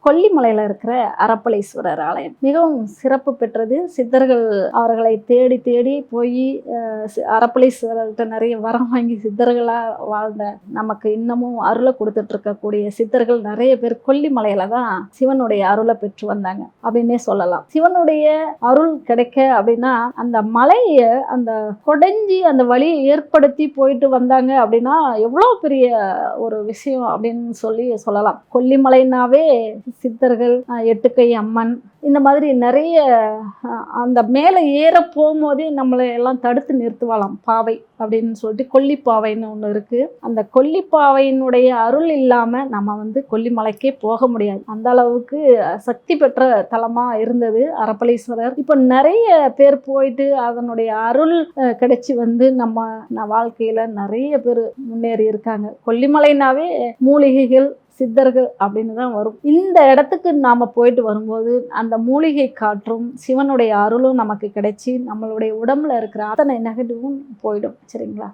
கொல்லிமலையில் இருக்கிற அரப்பளீஸ்வரர் ஆலயம் மிகவும் சிறப்பு பெற்றது. சித்தர்கள் அவர்களை தேடி தேடி போய் அரப்பளீஸ்வரர்கிட்ட நிறைய வரம் வாங்கி சித்தர்களாக வாழ்ந்த, நமக்கு இன்னமும் அருளை கொடுத்துட்டு இருக்கக்கூடிய சித்தர்கள் நிறைய பேர் கொல்லிமலையில தான் சிவனுடைய அருளை பெற்று வந்தாங்க அப்படின்னே சொல்லலாம். சிவனுடைய அருள் கிடைக்க அப்படின்னா அந்த மலையை அந்த கொடைஞ்சி அந்த வழியை ஏற்படுத்தி போயிட்டு வந்தாங்க அப்படின்னா எவ்வளோ பெரிய ஒரு விஷயம் அப்படின்னு சொல்லலாம். கொல்லிமலைனாவே சித்தர்கள், எட்டுக்கை அம்மன், இந்த மாதிரி நிறைய அந்த மேலே ஏற போகும்போதே நம்மளை எல்லாம் தடுத்து நிறுத்துவாளாம் பாவை அப்படின்னு சொல்லிட்டு கொல்லிப்பாவைன்னு ஒன்று இருக்குது. அந்த கொல்லிப்பாவையினுடைய அருள் இல்லாமல் நம்ம கொல்லிமலைக்கே போக முடியாது. அந்த அளவுக்கு சக்தி பெற்ற தலமாக இருந்தது அரப்பளீஸ்வரர். இப்போ நிறைய பேர் போயிட்டு அதனுடைய அருள் கிடைச்சி நம்ம வாழ்க்கையில் நிறைய பேர் முன்னேறி இருக்காங்க. கொல்லிமலைனாவே மூலிகைகள், சித்தர்கள் அப்படின்னு தான் வரும். இந்த இடத்துக்கு நாம் போயிட்டு வரும்போது அந்த மூலிகை காற்றும் சிவனுடைய அருளும் நமக்கு கிடைச்சி நம்மளுடைய உடம்புல இருக்கிற அத்தனை நெகட்டிவும் போயிடும். சரிங்களா?